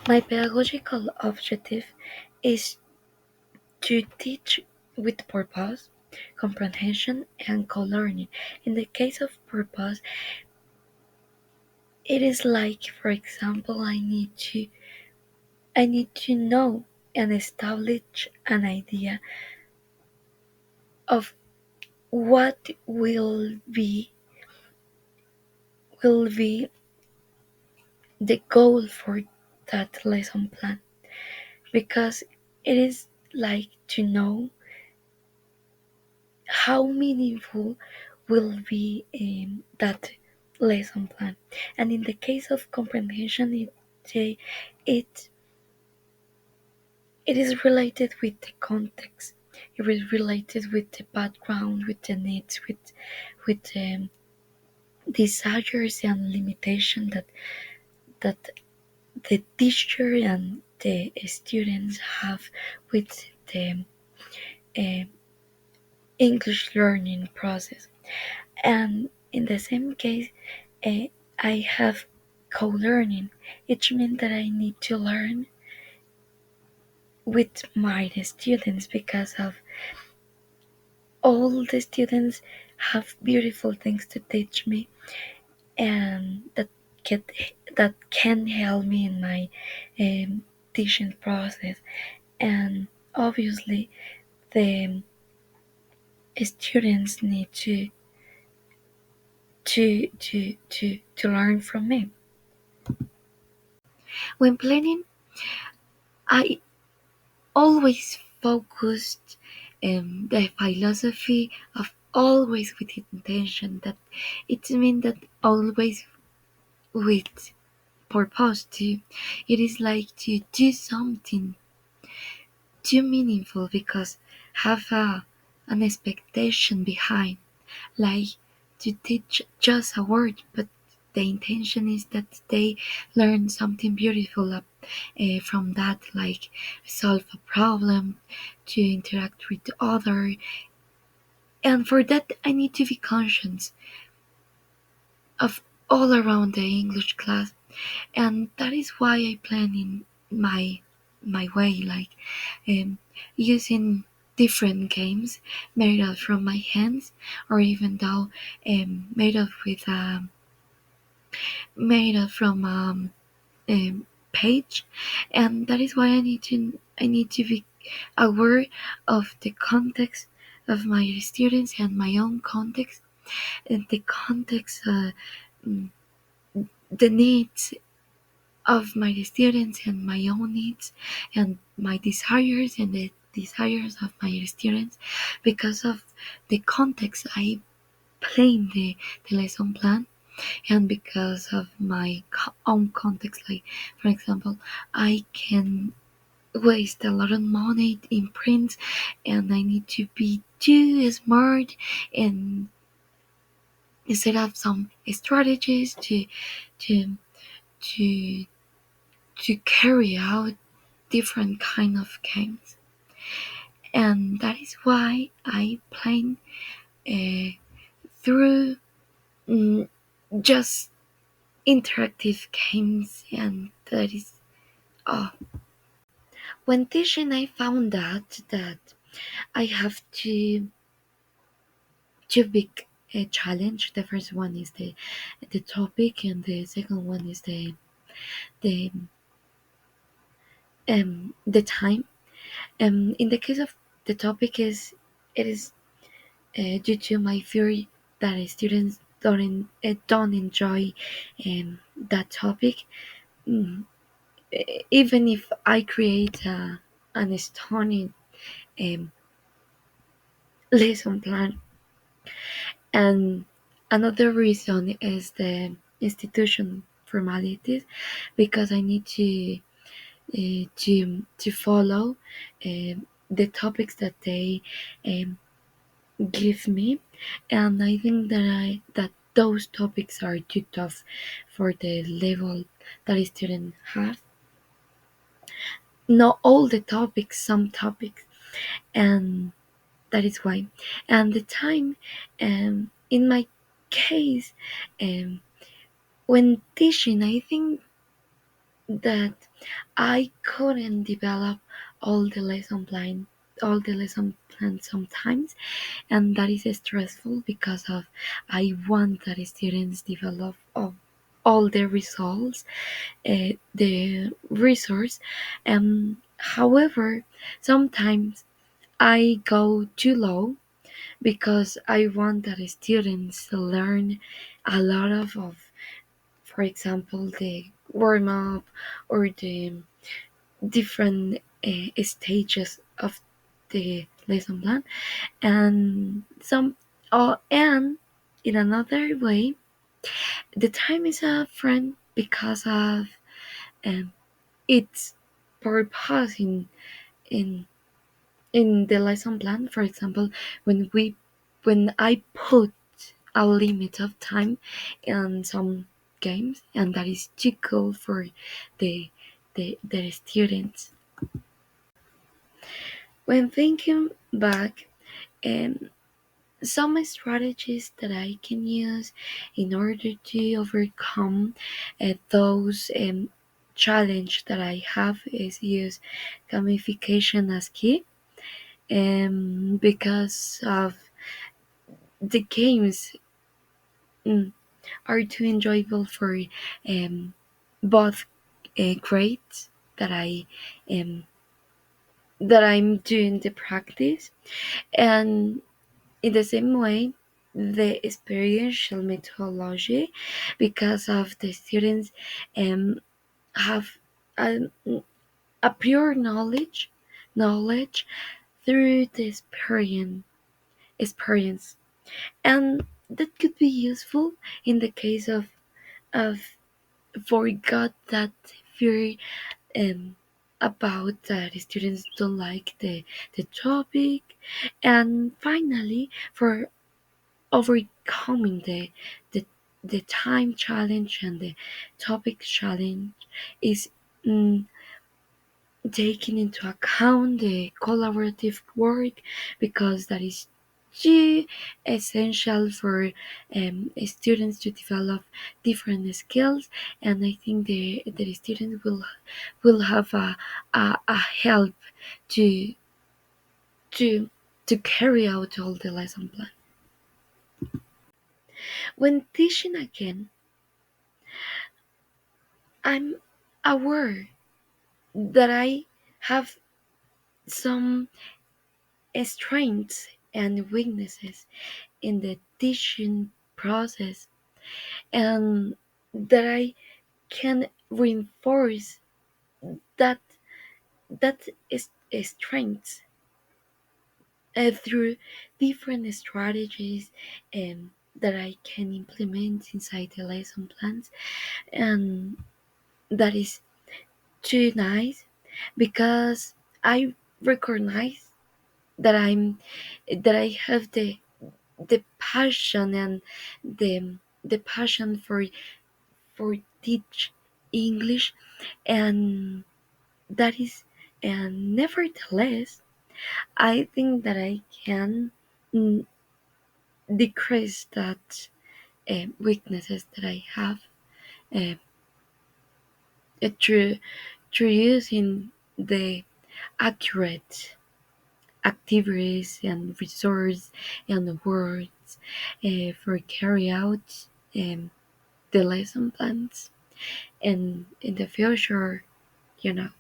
My pedagogical objective is to teach with purpose, comprehension, and co-learning. In the case of purpose, it is like, for example, I need to know and establish an idea of what will be the goal for that lesson plan, because it is like to know how meaningful will be that lesson plan. And in the case of comprehension, it it is related with the context. It is related with the background, with the needs, with desires and limitation that the teacher and the students have with the uh, English learning process. And in the same case, uh, I have co-learning. It means that I need to learn with my students, because of all the students have beautiful things to teach me, and can, that can help me in my teaching process. And obviously, the students need to learn from me. When planning, I always focused the philosophy of always with intention, that it means that always with purpose too. It is like to do something too meaningful, because have an expectation behind, like to teach just a word, but the intention is that they learn something beautiful from that, like solve a problem, to interact with other. And for that, I need to be conscious of all around the English class. And that is why I plan in my way, like um, using different games made up from my hands, or even though made up with made up from page. And that is why I need to be aware of the context of my students and my own context, and the context, mm, the needs of my students and my own needs, and my desires and the desires of my students. Because of the context, I plan the lesson plan, and because of my own context, like for example, I can waste a lot of money in prints, and I need to be too smart and set up some strategies to to to carry out different kind of games. And that is why I plan uh, through mm, just interactive games, and that is all. When teaching, I found out that I have two big challenge. The first one is the topic, and the second one is the the time. In the case of the topic, it is due to my theory that students don't enjoy that topic. Mm, Even if I create an stunning um, lesson plan. And another reason is the institution formalities, because I need to follow the topics that they um, give me. And I think that those topics are too tough for the level that a student has. Not all the topics, some topics. And that is why. And the time, in my case, um, when teaching, I think that I couldn't develop all the lesson plan sometimes, and that is stressful because of I want that students develop all the results, the resource. However, sometimes I go too low because I want that students learn a lot of, for example, the warm up or the different stages of the lesson plan, and and in another way, the time is a friend because of um, its purpose in in the lesson plan. For example, when I put a limit of time in some games, and that is too cool for the the students. When thinking back, um, some strategies that I can use in order to overcome those challenge that I have is use gamification as key, because of the games mm, are too enjoyable for um, both grades um, that I'm doing the practice, and in the same way, the experiential methodology, because of the students um, have a, a pure knowledge through the experience, and that could be useful in the case of forgot that fear about that students don't like the topic, and finally for overcoming the the time challenge and the topic challenge is mm, taking into account the collaborative work, because that is too essential for students to develop different skills, and I think the students will have a help to to to carry out all the lesson plan. When teaching again, I'm aware that I have some strengths and weaknesses in the teaching process, and that I can reinforce that that is strengths through different strategies that I can implement inside the lesson plans, and that is too nice because I recognize that I have the passion and the passion for teach English, and that is, and nevertheless I think that I can mm, decrease that weaknesses that I have uh, through using the accurate activities and resources and words for carry out the lesson plans, and in the future, you know.